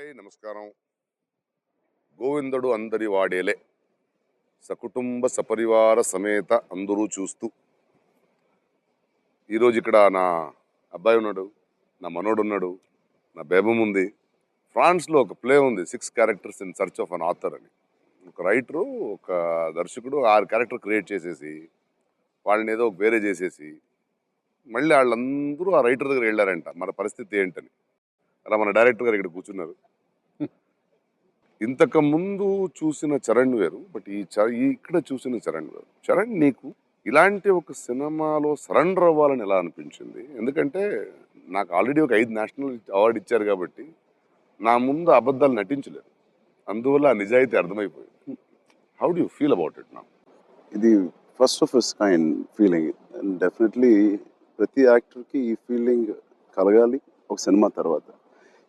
Hi నమస్కారం. గోవిందుడు అందరి వాడేలే, సకుటుంబ సపరివార సమేత అందరూ చూస్తూ. ఈరోజు ఇక్కడ నా అబ్బాయి ఉన్నాడు, నా మనోడు ఉన్నాడు, నా బేబం ఉంది. ఫ్రాన్స్లో ఒక ప్లే ఉంది, 6 characters in search of an author అని. ఒక రైటరు, ఒక దర్శకుడు 6 క్యారెక్టర్ క్రియేట్ చేసేసి వాళ్ళని ఏదో వేరే చేసేసి మళ్ళీ వాళ్ళందరూ ఆ రైటర్ దగ్గర వెళ్ళారంట మన పరిస్థితి ఏంటని. అలా మన డైరెక్టర్ గారు ఇక్కడ కూర్చున్నారు. ఇంతకు ముందు చూసిన చరణ్ వేరు, బట్ ఇక్కడ చూసిన చరణ్ వేరు. చరణ్, నీకు ఇలాంటి ఒక సినిమాలో సరెండర్ అవ్వాలని ఎలా అనిపించింది? ఎందుకంటే నాకు ఆల్రెడీ ఒక 5 నేషనల్ అవార్డు ఇచ్చారు కాబట్టి నా ముందు అబద్ధాలు నటించలేదు, అందువల్ల ఆ నిజాయితీ అర్థమైపోయింది. How do you feel about it now? ఇది first of it's kind feeling. And definitely ప్రతి యాక్టర్కి ఈ ఫీలింగ్ కలగాలి ఒక సినిమా తర్వాత.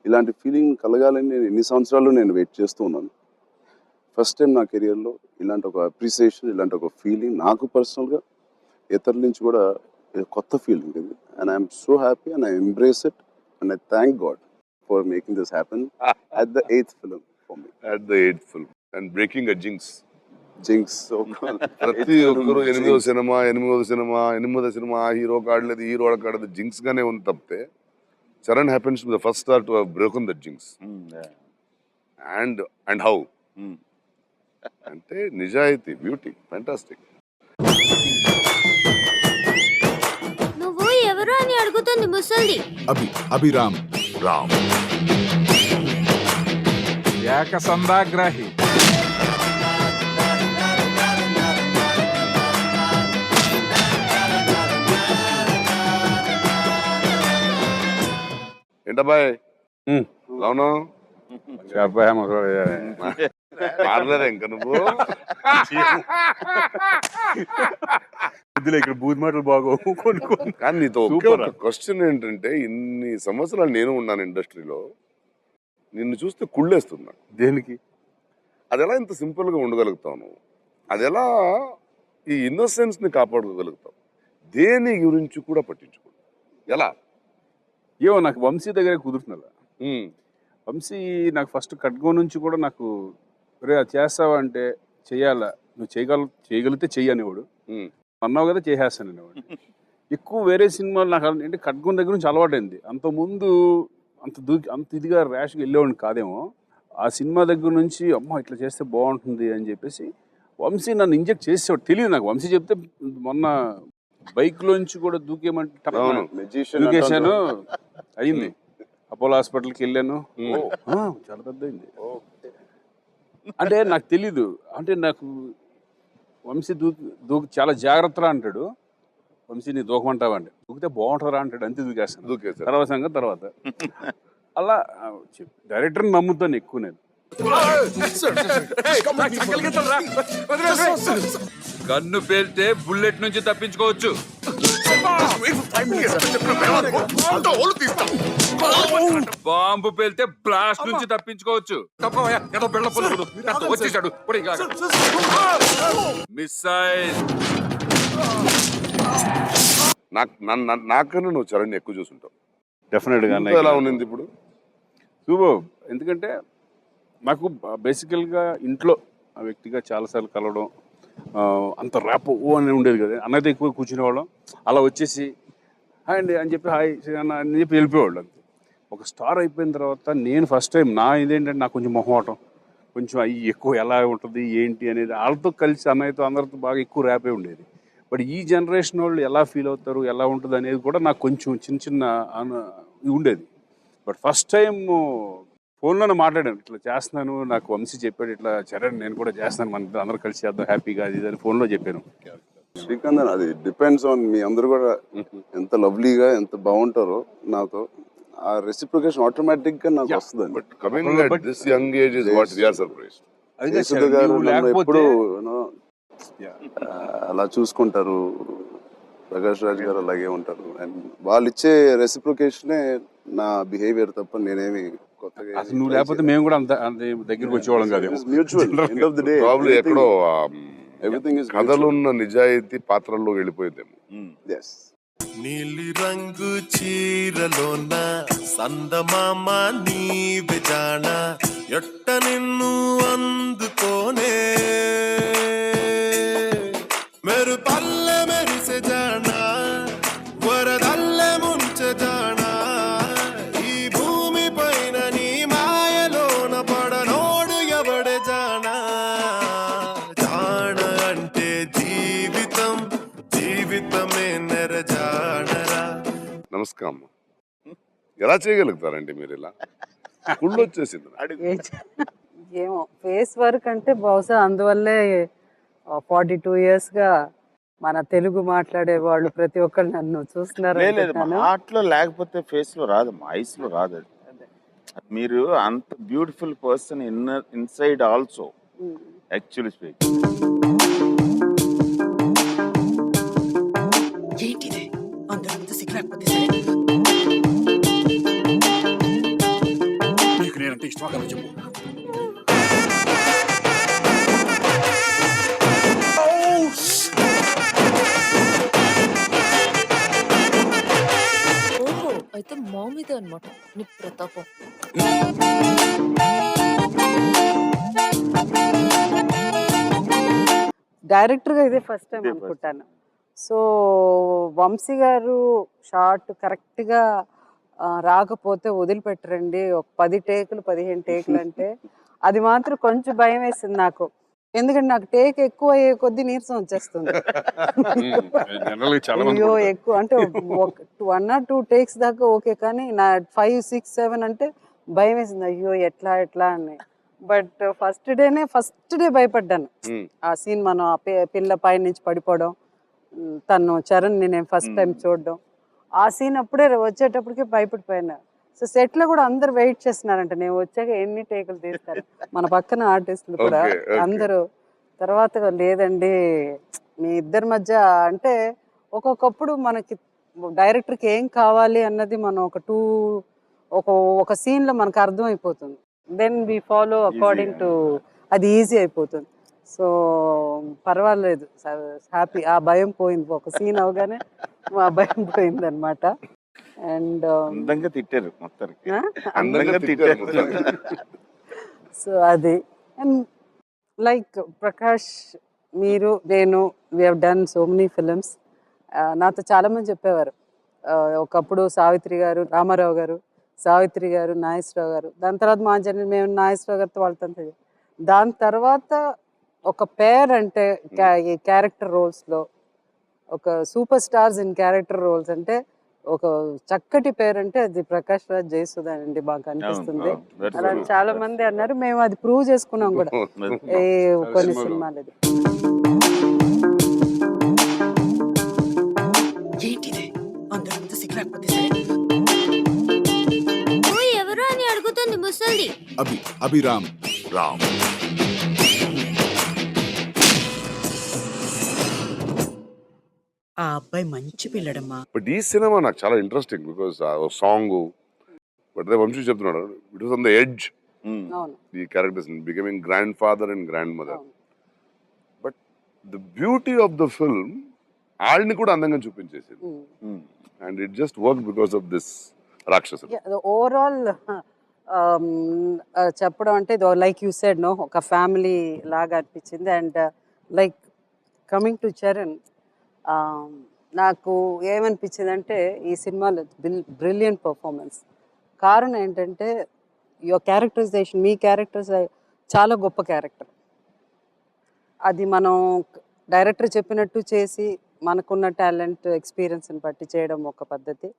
ఇలాంటి ఫీలింగ్ కలగాలని నేను ఎన్ని సంవత్సరాలు నేను వెయిట్ చేస్తూ ఉన్నాను. ఫస్ట్ టైం నా కెరియర్లో ఇలాంటి ఒక అప్రిసియేషన్, ఇలాంటి ఒక ఫీలింగ్ నాకు పర్సనల్గా ఇతరుల నుంచి కూడా కొత్త ఫీలింగ్ ఇది. And I'm so happy and I embrace it and I thank God for making this happen at the 8th film for me. At the 8th film and breaking a jinx. ప్రతి ఒక్కరు 8వ cinema హీరోకి ఆడలేదు, హీరోకి ఆడలేదు, jinx గానే ఉంది తప్పితే Charan happens to be the first star to have broken that jinx. And how? అంటే నిజాయితీ, బ్యూటీ, ఫ్యాంటాస్టిక్. నువ్వు ఎవరు అని అడుగుతుంది ముసల్ది. అభిరామ్ రామ్ ఏకసంధాగ్రాహి. ఏంటబ్బాయ్ అవును మారలేదా ఇంకా నువ్వు? ఇక్కడ బూత్ మాటలు బాగోవు. కానీ నీతో క్వశ్చన్ ఏంటంటే, ఇన్ని సంవత్సరాలు నేను ఉన్నాను ఇండస్ట్రీలో, నిన్ను చూస్తే కుళ్ళేస్తున్నా. దేనికి? అది ఎలా ఇంత సింపుల్ గా ఉండగలుగుతావు నువ్వు? అది ఎలా ఈ ఇన్నోసెన్స్ ని కాపాడుకోగలుగుతావు? దేని గురించి కూడా పట్టించుకో. ఎలా? ఏమో నాకు వంశీ దగ్గర కుదురుతున్నా. వంశీ నాకు ఫస్ట్ ఖడ్గం నుంచి కూడా నాకు రే అది చేస్తావా అంటే చెయ్యాలా, నువ్వు చేయగలిగితే చెయ్యి అనేవాడు. అన్నావు కదా చేసేస్తాను అనేవాడు. ఎక్కువ వేరే సినిమాలు నాకు అంటే ఖడ్గం దగ్గర నుంచి అలవాటైంది. అంతకుముందు అంత ఇదిగా ర్యాష్గా వెళ్ళేవాడిని కాదేమో. ఆ సినిమా దగ్గర నుంచి అమ్మ ఇట్లా చేస్తే బాగుంటుంది అని చెప్పేసి వంశీ నన్ను ఇంజెక్ట్ చేసేవాడు. తెలియదు నాకు. వంశీ చెప్తే మొన్న బైక్ లోంచి కూడా దూకేశాను, అయింది. అపోలో హాస్పిటల్కి వెళ్ళాను, చాలా పెద్ద అయింది. అంటే నాకు తెలీదు. అంటే నాకు వంశీ చాలా జాగ్రత్తగా అంటాడు. వంశీని దూకమంటావా అంటే దూకితే బాగుంటుందా అంటాడు, అంతే దూకేస్తాను. తర్వాత సంగతి తర్వాత. అలా డైరెక్టర్ని నమ్ముతాను ఎక్కువ నేను. గన్ను పేలితే బుల్లెట్ నుంచి తప్పించుకోవచ్చు, బాంబు పేలితే బ్లాస్ట్ నుంచి తప్పించుకోవచ్చు. మిస్సైల్ నాకన్నా నువ్వు చరణ్ ఎక్కువ చూసుంటావు. డెఫినెట్ గా ఎలా ఉంది ఇప్పుడు? సూపర్. ఎందుకంటే నాకు బేసికల్గా ఇంట్లో ఆ వ్యక్తిగా చాలాసార్లు కలవడం, అంత ర్యాప్ అని ఉండేది కదా. అన్నైతే ఎక్కువ కూర్చునేవాళ్ళం. అలా వచ్చేసి హాయ్ అండి అని చెప్పి హాయ్ అని చెప్పి వెళ్ళిపోయేవాళ్ళు. అంతే. ఒక స్టార్ అయిపోయిన తర్వాత నేను ఫస్ట్ టైం నా ఇదేంటంటే నాకు కొంచెం మొహమాటం, కొంచెం అవి ఎక్కువ ఎలా ఉంటుంది ఏంటి అనేది వాళ్ళతో కలిసి అన్నయ్యతో అందరితో బాగా ఎక్కువ ర్యాపే ఉండేది. బట్ ఈ జనరేషన్ వాళ్ళు ఎలా ఫీల్ అవుతారు, ఎలా ఉంటుంది అనేది కూడా నాకు కొంచెం చిన్న ఉండేది. బట్ ఫస్ట్ టైం ఫోన్లోనే మాట్లాడాను, ఇట్లా చేస్తున్నాను, నాకు వంశీ చెప్పాడు ఇట్లా చరణ్ నేను కూడా చేస్తాను, మన అందరూ కలిసి చేద్దాం హ్యాపీగా అది అని ఫోన్లో చెప్పాను. శ్రీకాంత్, అది డిపెండ్స్ ఆన్ మీ అందరూ కూడా ఎంత లవ్లీగా ఎంత బాగుంటారో నాతో. ఆ రెసిప్రికేషన్ ఆటోమేటిక్ గా నాకు వస్తుంది. But coming at this young age is what we are surprised. ఎప్పుడు అలా చూసుకుంటారు. ప్రకాష్ రాజ్ గారు అలాగే ఉంటారు. అండ్ వాళ్ళు ఇచ్చే రెసిప్రికేషనే నా బిహేవియర్ తప్ప నేనేమి కొత్తగా. నువ్వు లేకపోతే మేము కూడా అంత దగ్గరికి వచ్చేవాళ్ళం కాదు. ప్రాబ్లం ఎక్కడో కథలున్న నిజాయితీ పాత్రల్లో వెళ్ళిపోయిందేమో. నీలి రంగు చీరలోన సందమామ నీవే జానా ఎట్ట నిన్ను అందుకోనే మెరు పల్లె మెరిసె జానా వరదల్లె ముంచె జానా ఈ భూమి పైన నీ మాయలోన పడనోడు ఎవడే జానా జాన అంటే జీవితం జీవితమే నెరజానరా. నమస్కారం అమ్మ. ఎలా చేయగలుగుతారండి మీరు ఇలా? కుళ్ళు వచ్చేసింది నాకు. ఏమో ఫేస్ వర్క్ అంటే బహుశా అందువల్లే 42 years గా మన తెలుగు మాట్లాడే వాళ్ళు ప్రతి ఒక్కరు నన్ను చూస్తున్నారు లేదు అనుకుంటున్నాను. హార్ట్ లో లేకపోతే ఫేస్ లో రాదమ్మా, ఐస్ లో రాదు అది. మీరు అంత beautiful person inside also actually speak. ఏంటిది అందరి ముందు సిగ్గులేకపోతే సరే. నీకు నేనంటే ఇష్టమా కదా చెప్పు. ఓహో అయితే మా మీద అనమాట నీ ప్రతాపం. డైరెక్టర్గా ఇదే ఫస్ట్ టైం అనుకుంటాను. సో వంశీ గారు షార్ట్ కరెక్ట్గా రాకపోతే వదిలిపెట్టరండి. ఒక 10 టేకులు 15 టేకులు అంటే అది మాత్రం కొంచెం భయం వేసింది నాకు. ఎందుకంటే నాకు టేక్ ఎక్కువ అయ్యే కొద్దీ నీరసం వచ్చేస్తుంది. జనరల్గా చాలా మంది అయ్యో కొడతారు. ఎక్కువ అంటే 1 or 2 టేక్స్ దాకా ఓకే, కానీ నా 5, 6, 7 అంటే భయం వేసింది. అయ్యో ఎట్లా అని. బట్ ఫస్ట్ డే భయపడ్డాను. ఆ సీన్ మనం ఆ పిల్ల పై నుంచి పడిపోవడం, తను చరణ్ని నేను ఫస్ట్ టైం చూడడం, ఆ సీన్ అప్పుడే వచ్చేటప్పటికే భయపడిపోయాను. సో సెట్ లో కూడా అందరు వెయిట్ చేస్తున్నారంట నేను వచ్చాక ఎన్ని టేకులు తీస్తారు. మన పక్కన ఆర్టిస్టులు కూడా Okay, okay. అందరూ. తర్వాత లేదండి మీ ఇద్దరి మధ్య అంటే ఒక్కొక్కప్పుడు మనకి డైరెక్టర్కి ఏం కావాలి అన్నది మనం ఒక సీన్ లో మనకు అర్థం అయిపోతుంది. Then we follow according to అది ఈజీ అయిపోతుంది. సో పర్వాలేదు, హ్యాపీ. ఆ భయం పోయింది, ఒక సీన్ అవగానే ఆ భయం పోయింది అనమాట. అండ్ అందంగా తిట్టారు మొత్తానికి. అందంగా తిట్టారు. సో అది. అండ్ లైక్ ప్రకాష్, మీరు, నేను, we have done so many films. నాతో చాలామంది చెప్పేవారు, ఒకప్పుడు సావిత్రి గారు, రామారావు గారు, సావిత్రి గారు, నాగేశ్వరరావు గారు, దాని తర్వాత మా జర్నీ మేము నాగేశ్వరరావు గారితో వాళ్ళతో. దాని తర్వాత ఒక పేర్ అంటే ఈ క్యారెక్టర్ రోల్స్లో ఒక super stars in character roles అంటే ఒక చక్కటి పేరు అంటే అది ప్రకాష్ రాజ్, జయసుధా అండి మాకు అనిపిస్తుంది. అలా చాలా మంది అన్నారు, మేము అది ప్రూవ్ చేసుకున్నాం కూడా కొన్ని సినిమాలు. ఏంటిది అందరి ముందు సిగ్గులేకపోతే సరే. నువ్వు ఎవరు అని అడుగుతుంది ముసల్ది. అభిరామ్ రామ్. ఆ అబ్బాయి మంచి పిల్లడమ్మా. బట్ ఈ సినిమా నాకు చాలా interesting because song but Vamsi చెప్తున్నాడు it was on the edge. అవును, ఈ characters becoming grandfather and grandmother. But the beauty of the film వాళ్ళని కూడా అందంగా చూపించేసింది. And it just work because of this Rakshasudu. Overall చెప్పడం అంటే లైక్ యూ సెడ్ నో, ఒక ఫ్యామిలీ లాగా అనిపించింది. And like coming to Charan, నాకు ఏమనిపించింది అంటే ఈ సినిమాలో బ్రిలియంట్ పర్ఫార్మెన్స్. కారణం ఏంటంటే యువర్ క్యారెక్టరైజేషన్, మీ క్యారెక్టర్స్ చాలా గొప్ప క్యారెక్టర్. అది మనం డైరెక్టర్ చెప్పినట్టు చేసి మనకున్న టాలెంట్ ఎక్స్పీరియన్స్ని బట్టి చేయడం ఒక పద్ధతి.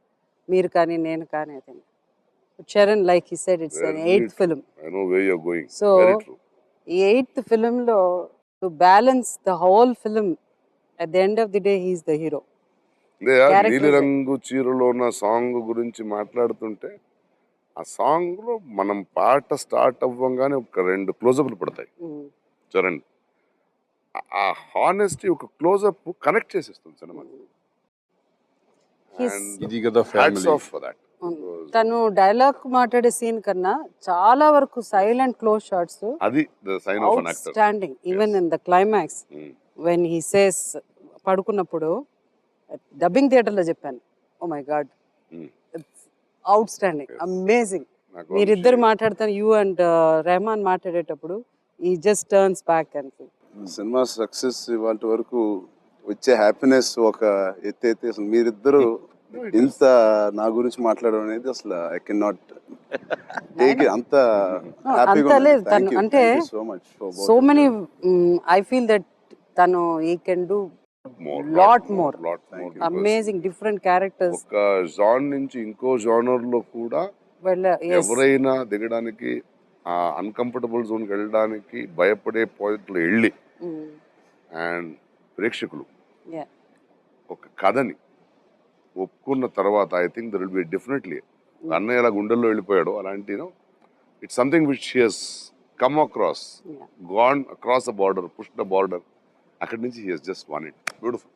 మీరు కానీ నేను కానీ అది Charan like he said it's an 8th film. I know where you're going. So Very true. ఈ 8th ఫిలింలో to balance the whole film, at the end of the day he is the hero. నీలి రంగు చీరలో ఉన్న song గురించి మాట్లాడుతుంటే ఆ song లో మనం పాట స్టార్ట్ అవ్వగానే ఒక 2 క్లోజప్లు పడతాయి చూడండి. ఆ హానెస్టీ ఒక క్లోజప్ కనెక్ట్ చేసేస్తుంది సినిమా. ఇది కదా ఫ్యామిలీ. తను డైలాగ్ మాట్లాడే సీన్ కన్నా చాలా వరకు సైలెంట్ క్లోజ్ షాట్స్ అది the sign of an actor. Standing. Even in the climax when he says పడుకున్నప్పుడు డబ్బింగ్ థియేటర్లో చెప్పాను, oh my God, outstanding, amazing. నాకు మీరిద్దరు మాట్లాడతాను యూ అండ్ రెహమాన్ మాట్లాడేటప్పుడు ఈ జస్ట్ టర్న్స్ బ్యాక్ అని. సినిమా సక్సెస్ ఇవాళ వరకు వచ్చే హ్యాపీనెస్ ఒక ఎత్తే అసలు మీరిద్దరు ఇంత నా గురించి మాట్లాడడం అనేది అసలు ఐ కెన్ నాట్ టేక్ అంత హ్యాపీగా అంత లేదు తను అంటే so much so many I feel that తను ఈ can do lot more amazing different characters. ఒక జాన్ నుంచి ఇంకో జానర్ లో కూడా ఎవరైనా దిగడానికి అన్కంఫర్టబుల్ జోన్కి వెళ్ళడానికి భయపడే పాయింట్లు వెళ్ళి అండ్ ప్రేక్షకులు ఒక కథని ఒప్పుకున్న తర్వాత I think there will be definitely అన్నయ్య ఎలా గుండెల్లో వెళ్ళిపోయాడు అలాంటి it's something which he's come across gone across the border push the border అక్కడి నుంచి he he's just won it beautiful.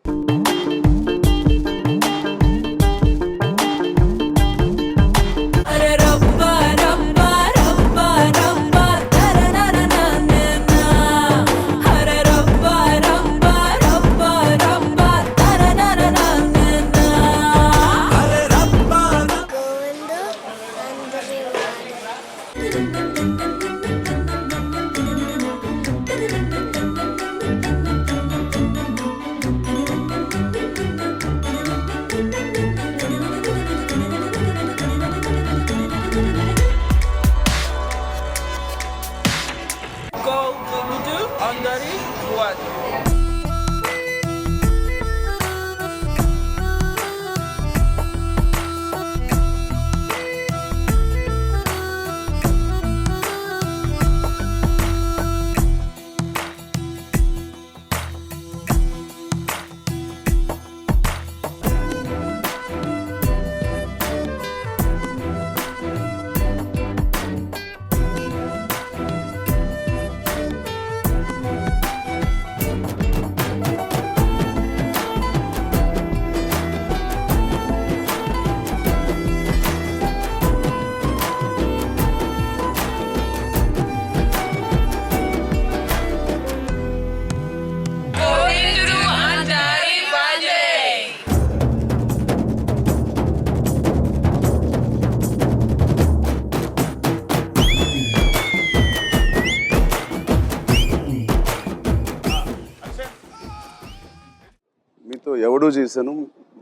మీతో ఎవడో చేశాను,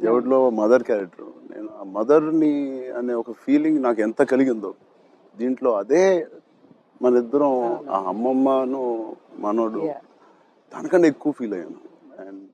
ఎవడిలో మదర్ క్యారెక్టర్. నేను ఆ మదర్ని అనే ఒక ఫీలింగ్ నాకు ఎంత కలిగిందో దీంట్లో అదే మన ఇద్దరం ఆ అమ్మమ్మను మనోడు దానికన్నా ఎక్కువ ఫీల్ అయ్యాను.